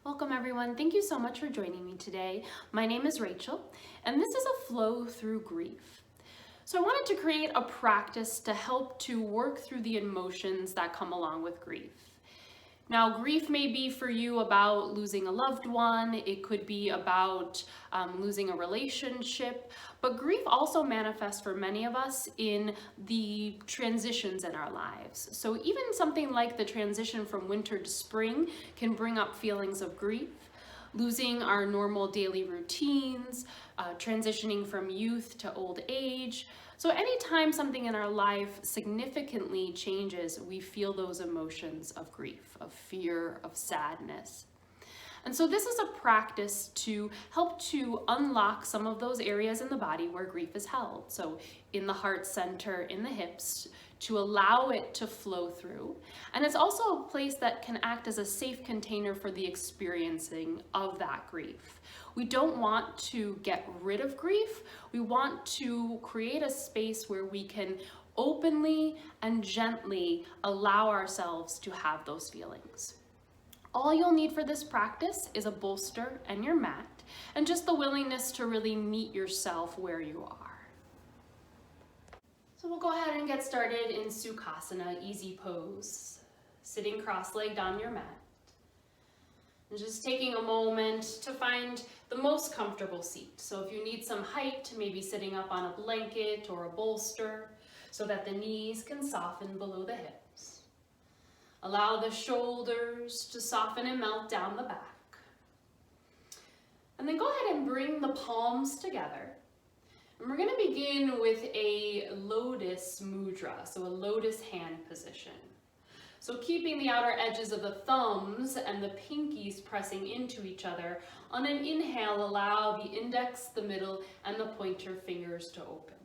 Welcome everyone. Thank you so much for joining me today. My name is Rachel, and this is a flow through grief. So I wanted to create a practice to help to work through the emotions that come along with grief. Now, grief may be for you about losing a loved one, it could be about losing a relationship, but grief also manifests for many of us in the transitions in our lives. So even something like the transition from winter to spring can bring up feelings of grief. Losing our normal daily routines, transitioning from youth to old age. So anytime something in our life significantly changes, we feel those emotions of grief, of fear, of sadness. And so this is a practice to help to unlock some of those areas in the body where grief is held. So in the heart center, in the hips, to allow it to flow through. And it's also a place that can act as a safe container for the experiencing of that grief. We don't want to get rid of grief. We want to create a space where we can openly and gently allow ourselves to have those feelings. All you'll need for this practice is a bolster and your mat, and just the willingness to really meet yourself where you are. So we'll go ahead and get started in Sukhasana, easy pose, sitting cross-legged on your mat. And just taking a moment to find the most comfortable seat. So if you need some height, maybe sitting up on a blanket or a bolster so that the knees can soften below the hips. Allow the shoulders to soften and melt down the back. And then go ahead and bring the palms together. And we're going to begin with a lotus mudra, so a lotus hand position. So keeping the outer edges of the thumbs and the pinkies pressing into each other. On an inhale, allow the index, the middle, and the pointer fingers to open.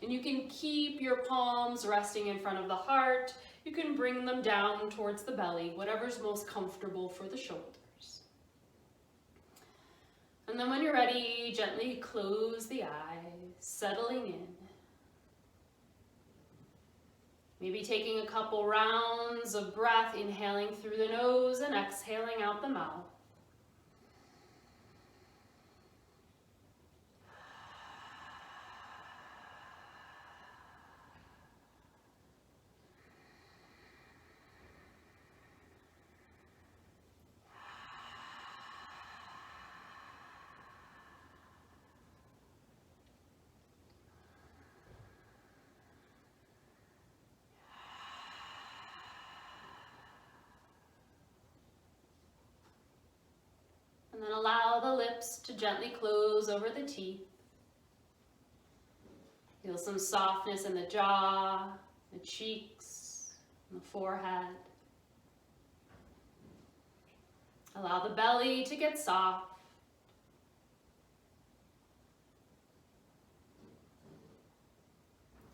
And you can keep your palms resting in front of the heart. You can bring them down towards the belly, whatever's most comfortable for the shoulders. And then when you're ready, gently close the eyes, settling in. Maybe taking a couple rounds of breath, inhaling through the nose and exhaling out the mouth. And then allow the lips to gently close over the teeth. Feel some softness in the jaw, the cheeks, and the forehead. Allow the belly to get soft.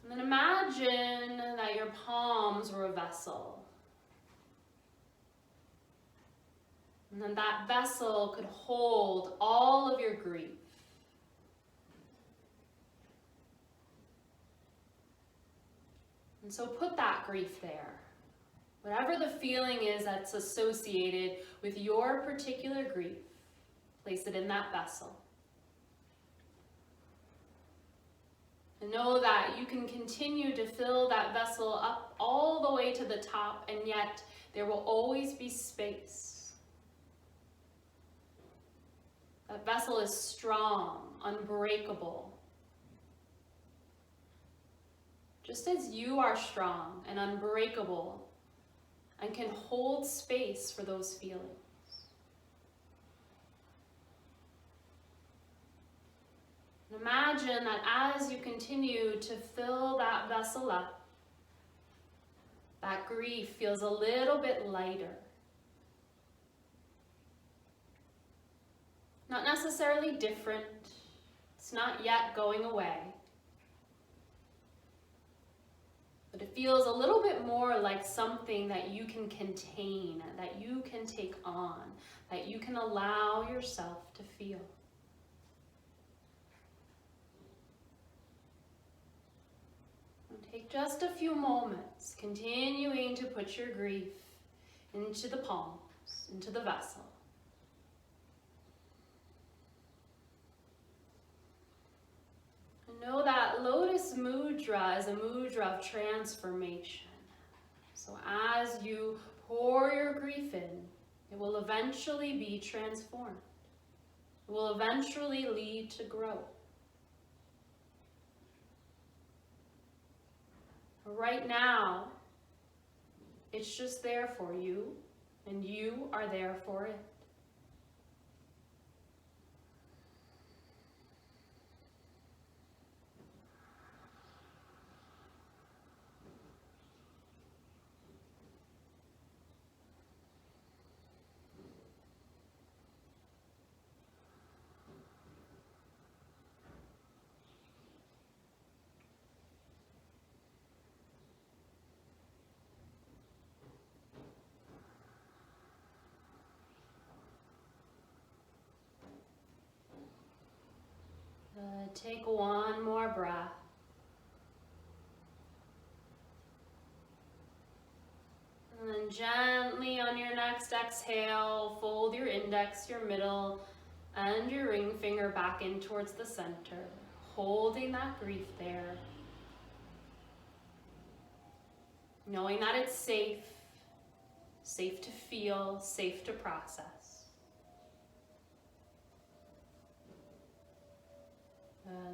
And then imagine that your palms were a vessel. And then that vessel could hold all of your grief. And so put that grief there. Whatever the feeling is that's associated with your particular grief, place it in that vessel. And know that you can continue to fill that vessel up all the way to the top, and yet there will always be space. That vessel is strong, unbreakable. Just as you are strong and unbreakable and can hold space for those feelings. And imagine that as you continue to fill that vessel up, that grief feels a little bit lighter. Not necessarily different. It's not yet going away. But it feels a little bit more like something that you can contain, that you can take on, that you can allow yourself to feel. And take just a few moments, continuing to put your grief into the palms, into the vessel. Know that Lotus Mudra is a mudra of transformation. So as you pour your grief in, it will eventually be transformed. It will eventually lead to growth. Right now, it's just there for you, and you are there for it. Take one more breath. And then gently on your next exhale, fold your index, your middle, and your ring finger back in towards the center, holding that grief there. Knowing that it's safe, safe to feel, safe to process.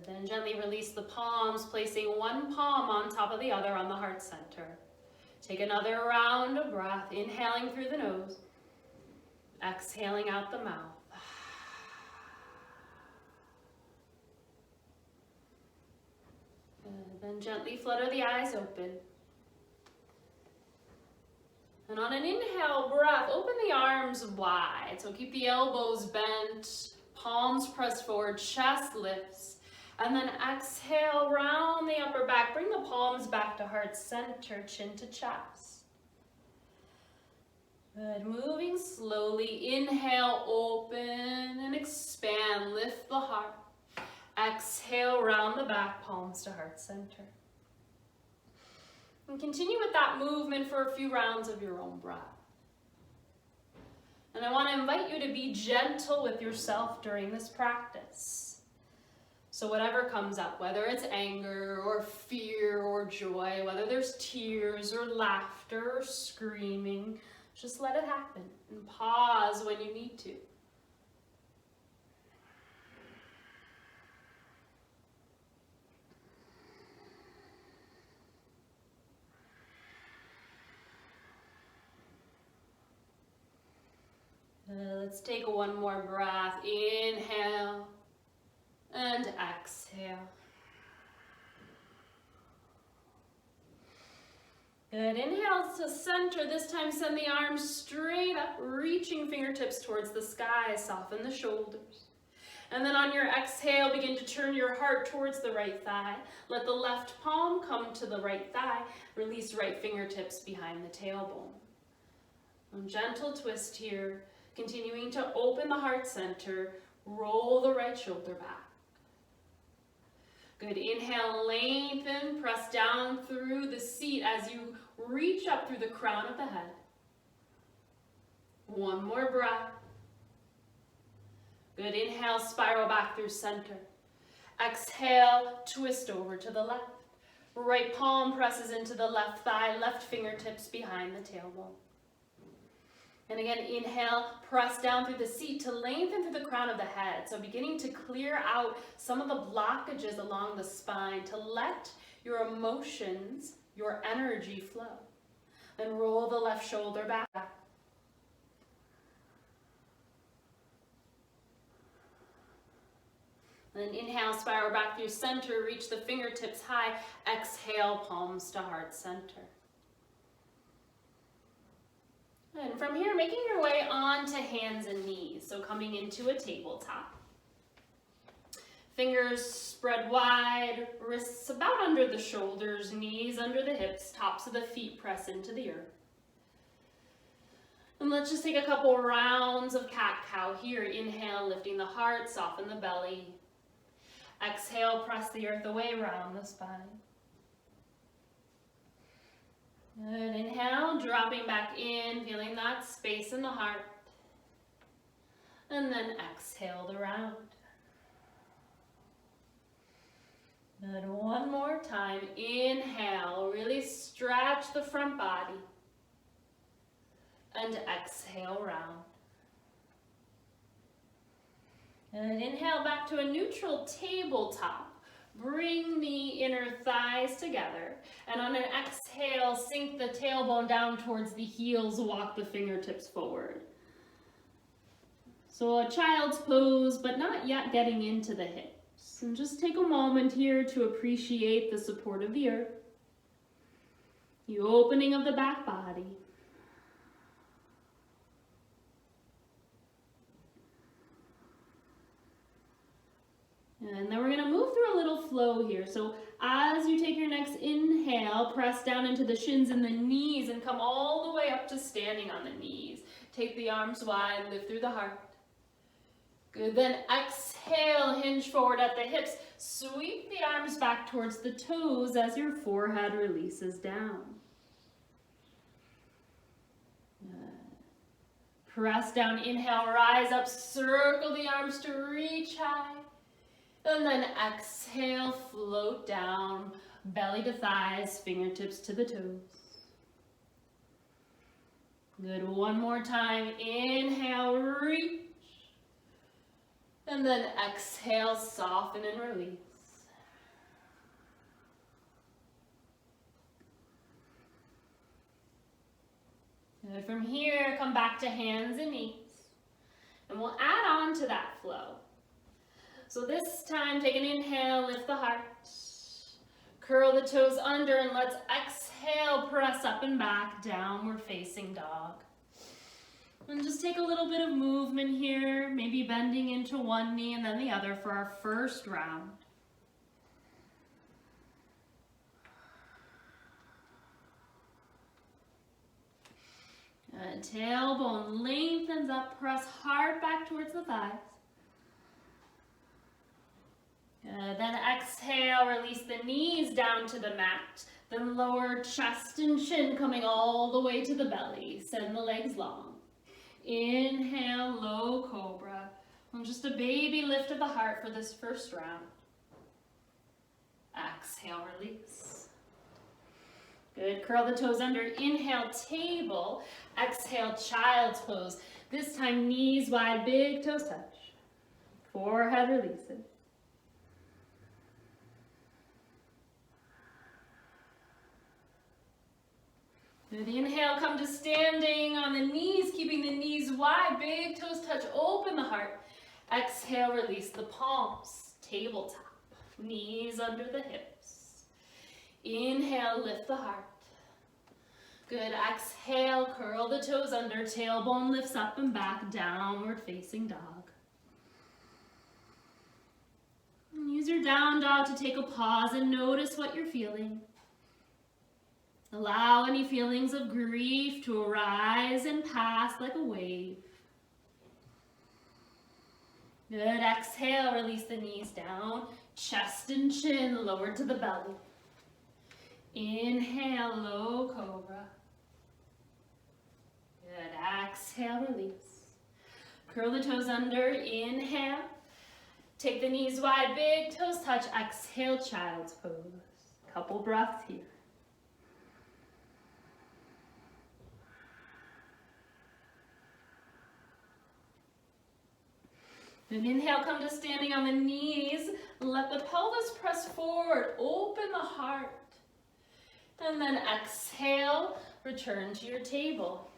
Then gently release the palms, placing one palm on top of the other on the heart center. Take another round of breath, inhaling through the nose, exhaling out the mouth. Then gently flutter the eyes open. And on an inhale breath, open the arms wide. So keep the elbows bent, palms pressed forward, chest lifts. And then exhale, round the upper back. Bring the palms back to heart center, chin to chest. Good. Moving slowly. Inhale, open and expand. Lift the heart. Exhale, round the back, palms to heart center. And continue with that movement for a few rounds of your own breath. And I want to invite you to be gentle with yourself during this practice. So whatever comes up, whether it's anger or fear or joy, whether there's tears or laughter or screaming, just let it happen and pause when you need to. Let's take one more breath. Inhale and exhale. Good. Inhale to center. This time send the arms straight up, reaching fingertips towards the sky. Soften the shoulders. And then on your exhale, begin to turn your heart towards the right thigh. Let the left palm come to the right thigh. Release right fingertips behind the tailbone. A gentle twist here. Continuing to open the heart center, roll the right shoulder back. Good, inhale, lengthen, press down through the seat as you reach up through the crown of the head. One more breath. Good, inhale, spiral back through center. Exhale, twist over to the left. Right palm presses into the left thigh, left fingertips behind the tailbone. And again, inhale, press down through the seat to lengthen through the crown of the head. So beginning to clear out some of the blockages along the spine to let your emotions, your energy flow. Then roll the left shoulder back. Then inhale, spiral back through center, reach the fingertips high. Exhale, palms to heart center. And from here, making your way onto hands and knees. So coming into a tabletop. Fingers spread wide, wrists about under the shoulders, knees under the hips, tops of the feet press into the earth. And let's just take a couple rounds of cat-cow here. Inhale, lifting the heart, soften the belly. Exhale, press the earth away, round the spine. Good, inhale, dropping back in, feeling that space in the heart. And then exhale the round. Good, one more time. Inhale, really stretch the front body. And exhale, round. And inhale back to a neutral tabletop. Bring the inner thighs together. And on an exhale, sink the tailbone down towards the heels, walk the fingertips forward. So a child's pose, but not yet getting into the hips. And just take a moment here to appreciate the support of the earth. The opening of the back body. And then we're going to move through a little flow here. So as you take your next inhale, press down into the shins and the knees and come all the way up to standing on the knees. Take the arms wide, lift through the heart. Good, then exhale, hinge forward at the hips. Sweep the arms back towards the toes as your forehead releases down. Press down, inhale, rise up, circle the arms to reach high. And then exhale, float down, belly to thighs, fingertips to the toes. Good, one more time. Inhale, reach. And then exhale, soften and release. Good, from here, come back to hands and knees. And we'll add on to that flow. So this time, take an inhale, lift the heart. Curl the toes under and let's exhale, press up and back, downward facing dog. And just take a little bit of movement here, maybe bending into one knee and then the other for our first round. Good. Tailbone lengthens up, press hard back towards the thighs. Good. Then exhale, release the knees down to the mat. Then lower chest and chin coming all the way to the belly. Send the legs long. Inhale, low cobra. And just a baby lift of the heart for this first round. Exhale, release. Good, curl the toes under. Inhale, table. Exhale, child's pose. This time, knees wide, big toes touch. Forehead releases. Good, inhale, come to standing on the knees, keeping the knees wide, big toes touch, open the heart. Exhale, release the palms, tabletop, knees under the hips. Inhale, lift the heart. Good, exhale, curl the toes under, tailbone lifts up and back, downward facing dog. And use your down dog to take a pause and notice what you're feeling. Allow any feelings of grief to arise and pass like a wave. Good, exhale, release the knees down, chest and chin lowered to the belly. Inhale, low cobra. Good, exhale, release. Curl the toes under, inhale. Take the knees wide, big toes touch, exhale, child's pose. Couple breaths here. Then inhale, come to standing on the knees. Let the pelvis press forward. Open the heart. And then exhale, return to your table.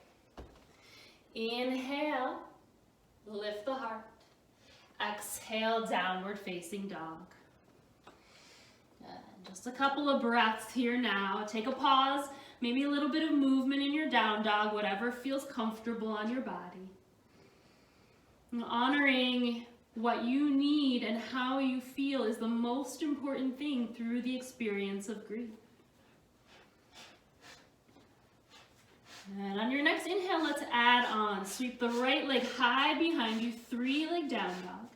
Inhale, lift the heart. Exhale, downward facing dog. Just a couple of breaths here now. Take a pause, maybe a little bit of movement in your down dog, whatever feels comfortable on your body. Honoring what you need and how you feel is the most important thing through the experience of grief. And on your next inhale, let's add on. Sweep the right leg high behind you, 3-leg down dog.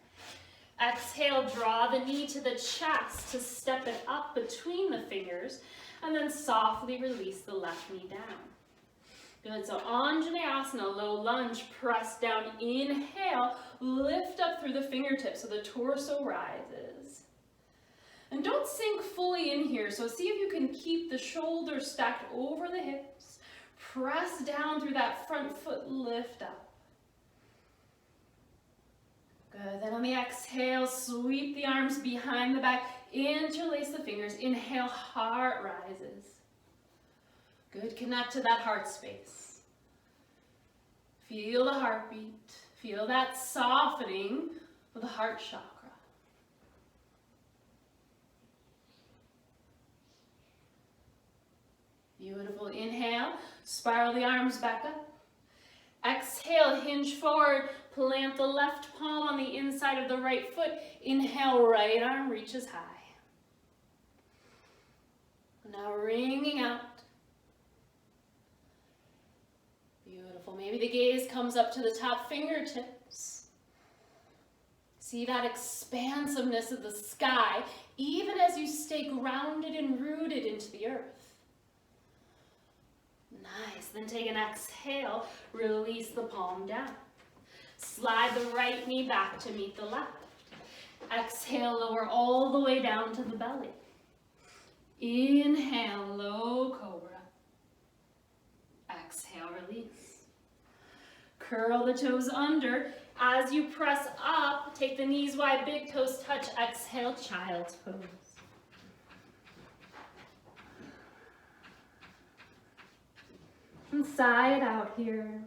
Exhale, draw the knee to the chest to step it up between the fingers, and then softly release the left knee down. Good, so Anjaneyasana, low lunge, press down, inhale, lift up through the fingertips so the torso rises. And don't sink fully in here, so see if you can keep the shoulders stacked over the hips. Press down through that front foot, lift up. Good, then on the exhale, sweep the arms behind the back, interlace the fingers. Inhale, heart rises. Good, connect to that heart space. Feel the heartbeat. Feel that softening of the heart chakra. Beautiful. Inhale, spiral the arms back up. Exhale, hinge forward, plant the left palm on the inside of the right foot. Inhale, right arm reaches high. Now wringing out. Beautiful. Maybe the gaze comes up to the top fingertips. See that expansiveness of the sky, even as you stay grounded and rooted into the earth. Nice, then take an exhale, release the palm down. Slide the right knee back to meet the left. Exhale, lower all the way down to the belly. Inhale, low cobra. Exhale, release. Curl the toes under. As you press up, take the knees wide, big toes touch. Exhale, child's pose. And sigh it out here.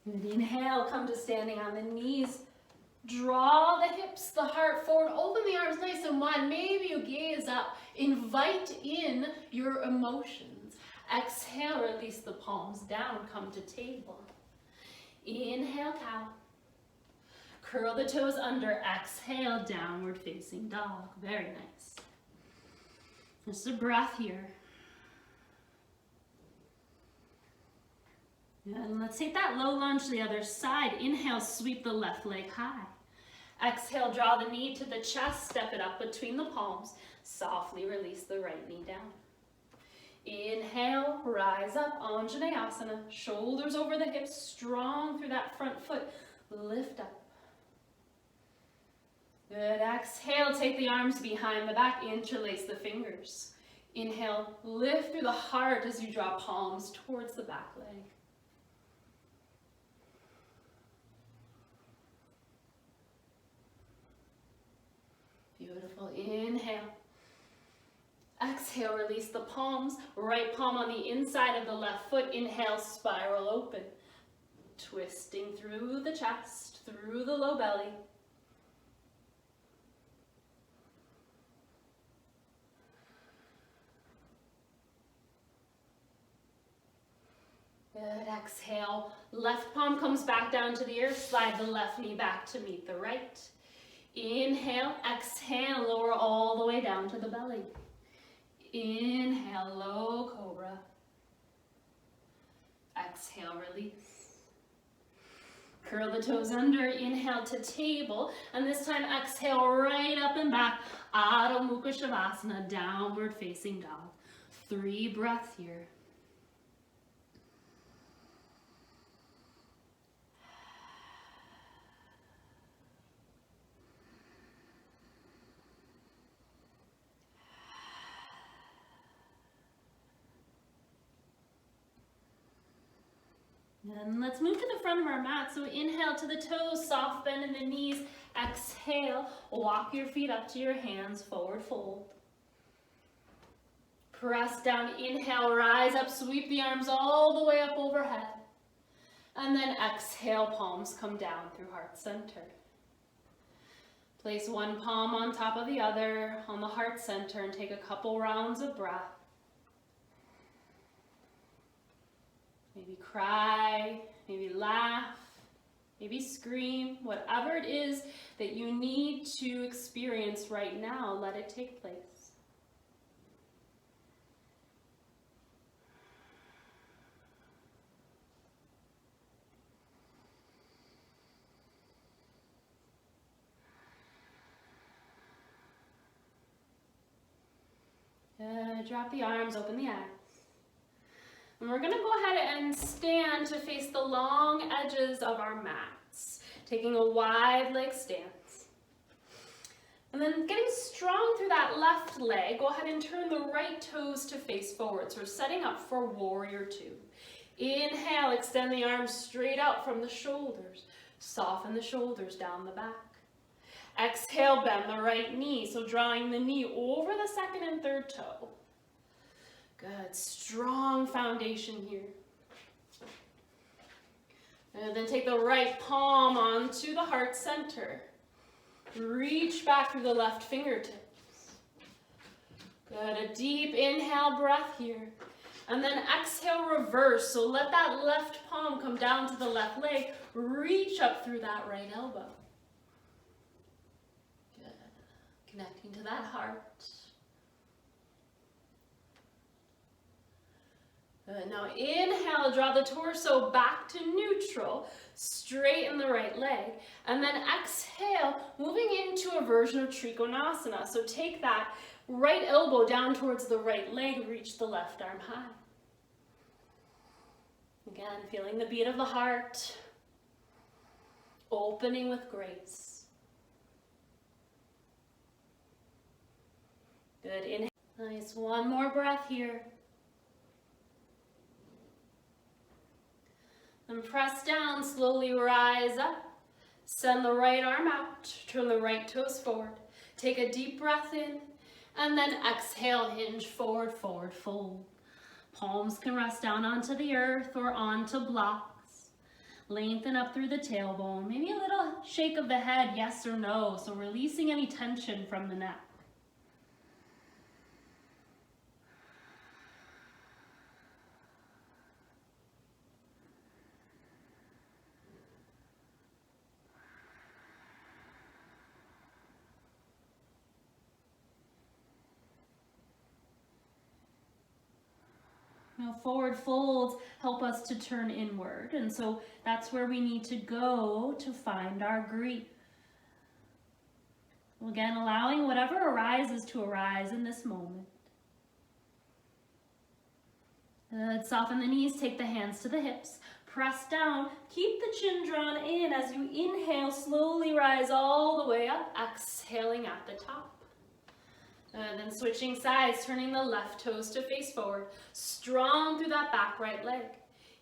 And inhale, come to standing on the knees. Draw the hips, the heart forward, open the arms nice and wide. Maybe you gaze up. Invite in your emotions. Exhale, release the palms down, come to table. Inhale, cow. Curl the toes under. Exhale, downward facing dog. Very nice. Just a breath here. And let's take that low lunge to the other side. Inhale, sweep the left leg high. Exhale, draw the knee to the chest, step it up between the palms. Softly release the right knee down. Inhale, rise up, Anjaneyasana. Shoulders over the hips, strong through that front foot. Lift up. Good, exhale, take the arms behind the back, interlace the fingers. Inhale, lift through the heart as you draw palms towards the back leg. Beautiful, inhale. Exhale, release the palms. Right palm on the inside of the left foot. Inhale, spiral open. Twisting through the chest, through the low belly. Good, exhale. Left palm comes back down to the earth. Slide the left knee back to meet the right. Inhale, exhale, lower all the way down to the belly. Inhale, low cobra. Exhale, release. Curl the toes under, inhale to table, and this time exhale right up and back. Adho Mukha Shavasana, downward facing dog. 3 breaths here. And let's move to the front of our mat. So inhale to the toes, soft bend in the knees. Exhale, walk your feet up to your hands, forward fold. Press down, inhale, rise up, sweep the arms all the way up overhead. And then exhale, palms come down through heart center. Place one palm on top of the other on the heart center and take a couple rounds of breath. Maybe cry, maybe laugh, maybe scream, whatever it is that you need to experience right now, let it take place. Good, drop the arms, open the eyes. And we're gonna go ahead and stand to face the long edges of our mats, taking a wide leg stance. And then getting strong through that left leg, go ahead and turn the right toes to face forward. So we're setting up for warrior two. Inhale, extend the arms straight out from the shoulders. Soften the shoulders down the back. Exhale, bend the right knee. So drawing the knee over the second and third toe. Good, strong foundation here. And then take the right palm onto the heart center. Reach back through the left fingertips. Good, a deep inhale breath here. And then exhale, reverse. So let that left palm come down to the left leg. Reach up through that right elbow. Good, connecting to that heart. Good. Now inhale, draw the torso back to neutral, straighten the right leg, and then exhale, moving into a version of Trikonasana. So take that right elbow down towards the right leg, reach the left arm high. Again, feeling the beat of the heart, opening with grace. Good, inhale. Nice, one more breath here. Then press down, slowly rise up. Send the right arm out, turn the right toes forward. Take a deep breath in, and then exhale, hinge forward, forward fold. Palms can rest down onto the earth or onto blocks. Lengthen up through the tailbone. Maybe a little shake of the head, yes or no. So releasing any tension from the neck. Forward folds help us to turn inward, and so that's where we need to go to find our grief. Again, allowing whatever arises to arise in this moment. Good. Soften the knees, take the hands to the hips, press down, keep the chin drawn in as you inhale, slowly rise all the way up, exhaling at the top. And then switching sides, turning the left toes to face forward. Strong through that back right leg.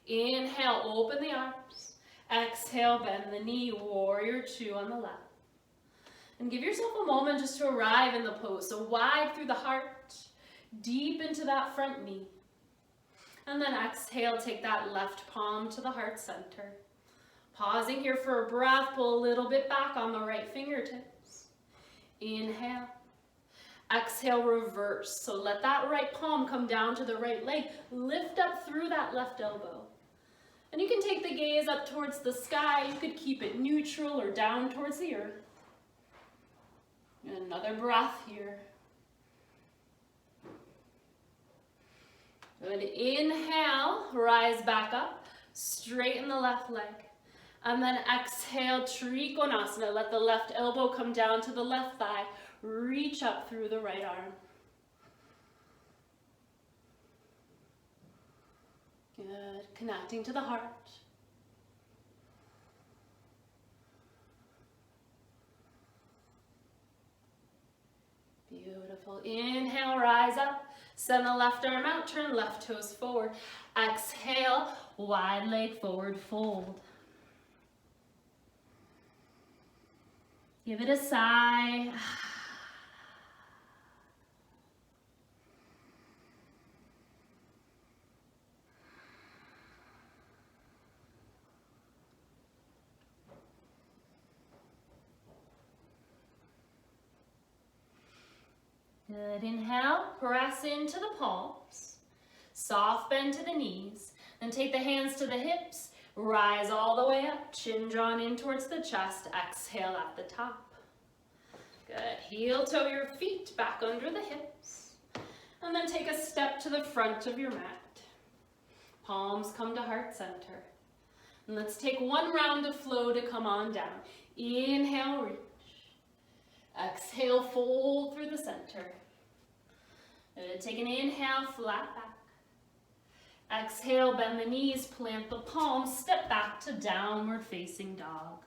Inhale, open the arms. Exhale, bend the knee, warrior two on the left. And give yourself a moment just to arrive in the pose. So wide through the heart, deep into that front knee. And then exhale, take that left palm to the heart center. Pausing here for a breath, pull a little bit back on the right fingertips. Inhale. Exhale, reverse. So let that right palm come down to the right leg. Lift up through that left elbow. And you can take the gaze up towards the sky. You could keep it neutral or down towards the earth. And another breath here. Good. Inhale, rise back up. Straighten the left leg. And then exhale, Trikonasana. Let the left elbow come down to the left thigh. Reach up through the right arm. Good. Connecting to the heart. Beautiful. Inhale, rise up. Send the left arm out. Turn left toes forward. Exhale, wide leg forward fold. Give it a sigh. Good, inhale, press into the palms, soft bend to the knees, then take the hands to the hips, rise all the way up, chin drawn in towards the chest, exhale at the top. Good, heel toe your feet back under the hips, and then take a step to the front of your mat. Palms come to heart center. And let's take one round of flow to come on down. Inhale, reach. Exhale, fold through the center. Take an inhale, flat back. Exhale, bend the knees, plant the palms, step back to downward facing dog.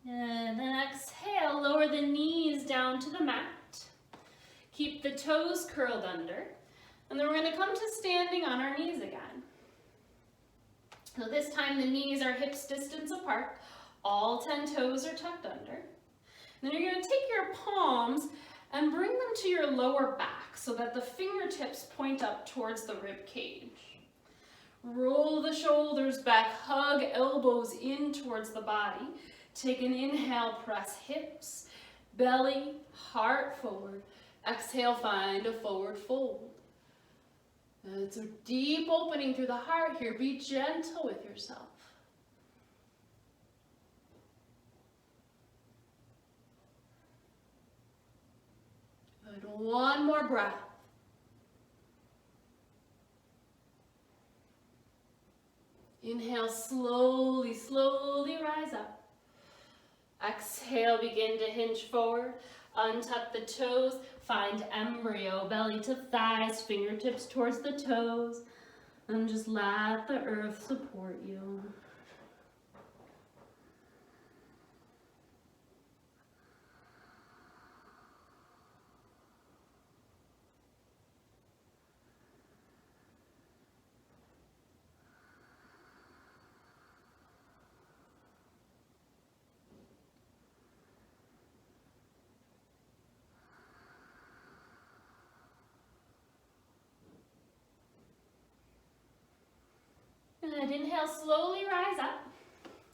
And then exhale, lower the knees down to the mat. Keep the toes curled under. And then we're going to come to standing on our knees again. So this time the knees are hips distance apart. All 10 toes are tucked under. Then you're going to take your palms and bring them to your lower back so that the fingertips point up towards the rib cage. Roll the shoulders back, hug elbows in towards the body. Take an inhale, press hips, belly, heart forward. Exhale, find a forward fold. It's a deep opening through the heart here. Be gentle with yourself. Good. One more breath. Inhale, slowly, slowly rise up. Exhale, begin to hinge forward. Untuck the toes. Find embryo, belly to thighs, fingertips towards the toes. And just let the earth support you. Good. Inhale, slowly rise up.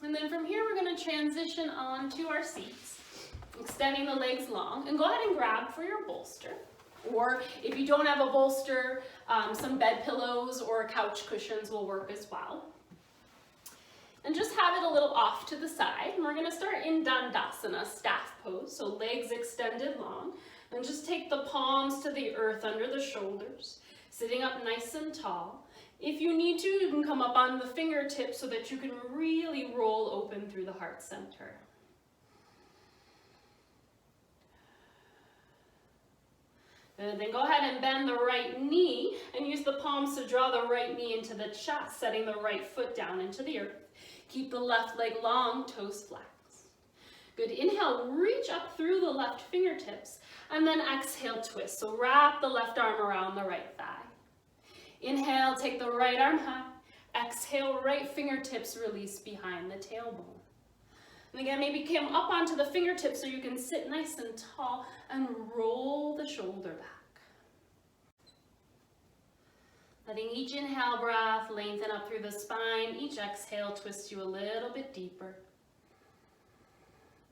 And then from here, we're going to transition on to our seats, extending the legs long. And go ahead and grab for your bolster. Or if you don't have a bolster, some bed pillows or couch cushions will work as well. And just have it a little off to the side. And we're going to start in Dandasana, staff pose. So legs extended long. And just take the palms to the earth under the shoulders, sitting up nice and tall. If you need to, you can come up on the fingertips so that you can really roll open through the heart center. And then go ahead and bend the right knee and use the palms to draw the right knee into the chest, setting the right foot down into the earth. Keep the left leg long, toes flexed. Good. Inhale, reach up through the left fingertips, and then exhale, twist. So wrap the left arm around the right thigh. Inhale, take the right arm high. Exhale, right fingertips release behind the tailbone. And again, maybe come up onto the fingertips so you can sit nice and tall and roll the shoulder back. Letting each inhale breath lengthen up through the spine. Each exhale twists you a little bit deeper.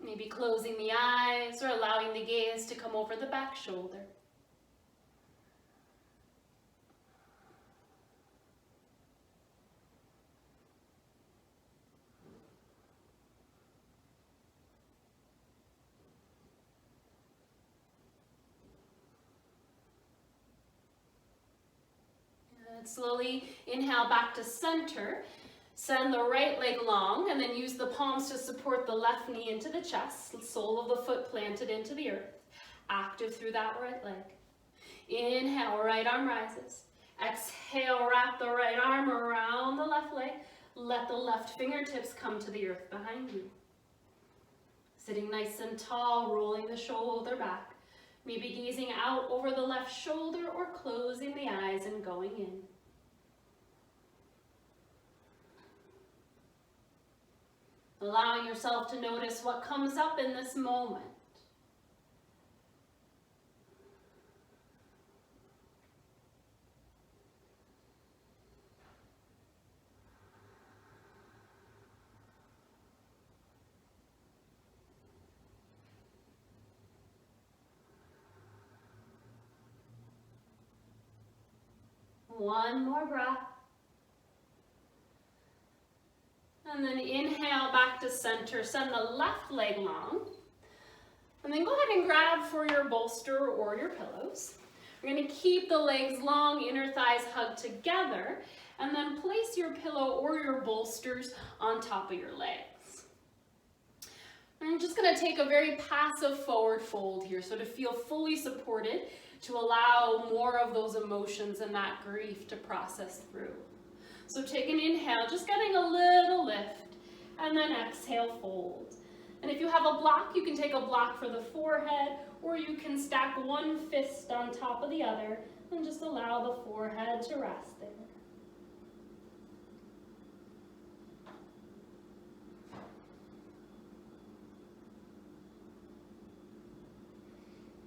Maybe closing the eyes or allowing the gaze to come over the back shoulder. Slowly inhale back to center. Send the right leg long and then use the palms to support the left knee into the chest. Sole of the foot planted into the earth. Active through that right leg. Inhale, right arm rises. Exhale, wrap the right arm around the left leg. Let the left fingertips come to the earth behind you. Sitting nice and tall, rolling the shoulder back. Maybe gazing out over the left shoulder or closing the eyes and going in. Allowing yourself to notice what comes up in this moment. One more breath. And then inhale back to center. Send the left leg long. And then go ahead and grab for your bolster or your pillows. You're going to keep the legs long, inner thighs hugged together, and then place your pillow or your bolsters on top of your legs. And I'm just going to take a very passive forward fold here, so to feel fully supported, to allow more of those emotions and that grief to process through. So take an inhale, just getting a little lift, and then exhale, fold. And if you have a block, you can take a block for the forehead, or you can stack one fist on top of the other and just allow the forehead to rest there.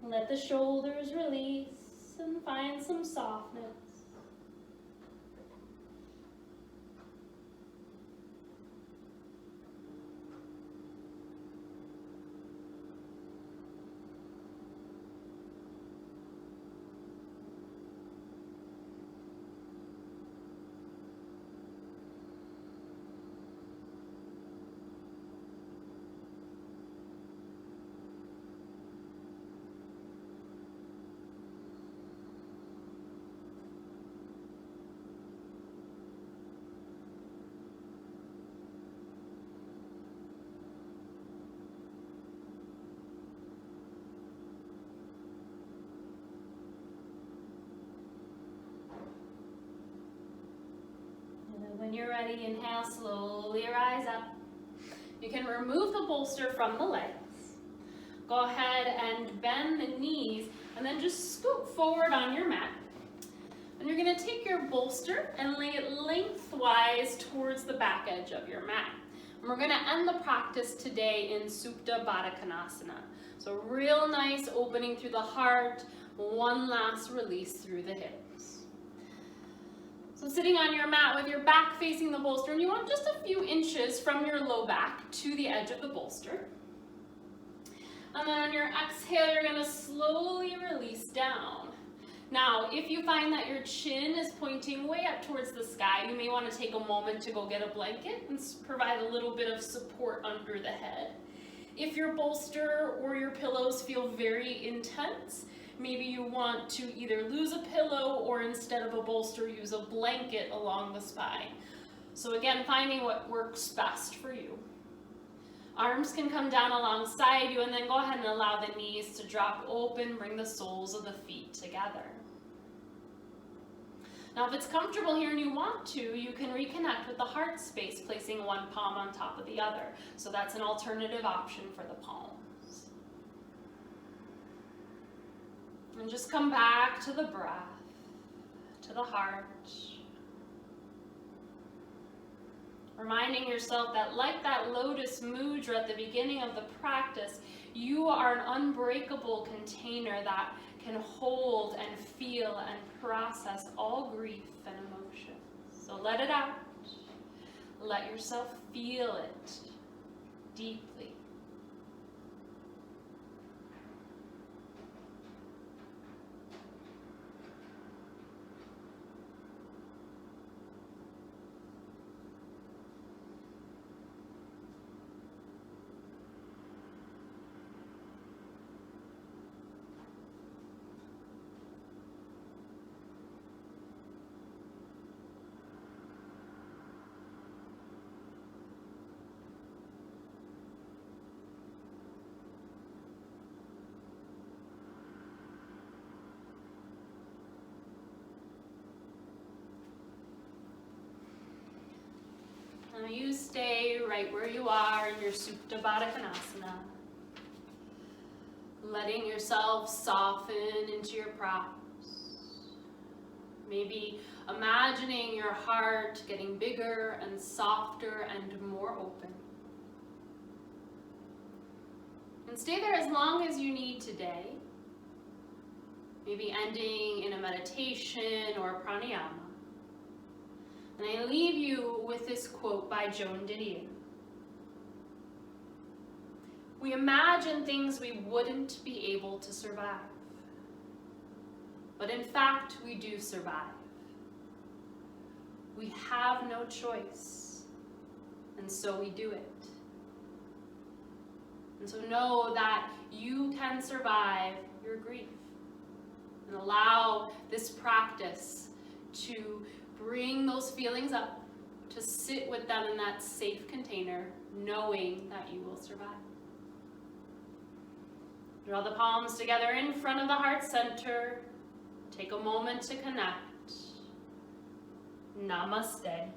Let the shoulders release and find some softness. When you're ready, inhale, slowly rise up. You can remove the bolster from the legs. Go ahead and bend the knees and then just scoot forward on your mat. And you're going to take your bolster and lay it lengthwise towards the back edge of your mat. And we're going to end the practice today in Supta Baddha Konasana. So real nice opening through the heart, one last release through the hips. So sitting on your mat with your back facing the bolster, and you want just a few inches from your low back to the edge of the bolster. And then on your exhale, you're going to slowly release down. Now, if you find that your chin is pointing way up towards the sky, you may want to take a moment to go get a blanket and provide a little bit of support under the head. If your bolster or your pillows feel very intense, maybe you want to either lose a pillow or instead of a bolster, use a blanket along the spine. So again, finding what works best for you. Arms can come down alongside you, and then go ahead and allow the knees to drop open, bring the soles of the feet together. Now if it's comfortable here and you want to, you can reconnect with the heart space, placing one palm on top of the other. So that's an alternative option for the palms. And just come back to the breath, to the heart. Reminding yourself that like that lotus mudra at the beginning of the practice, you are an unbreakable container that can hold and feel and process all grief and emotion. So let it out. Let yourself feel it deeply. Now you stay right where you are in your Supta Baddha Konasana, letting yourself soften into your props. Maybe imagining your heart getting bigger and softer and more open. And stay there as long as you need today. Maybe ending in a meditation or a pranayama. And I leave you with this quote by Joan Didion. We imagine things we wouldn't be able to survive. But in fact, we do survive. We have no choice, and so we do it. And so know that you can survive your grief. And allow this practice to bring those feelings up, to sit with them in that safe container, knowing that you will survive. Draw the palms together in front of the heart center. Take a moment to connect. Namaste.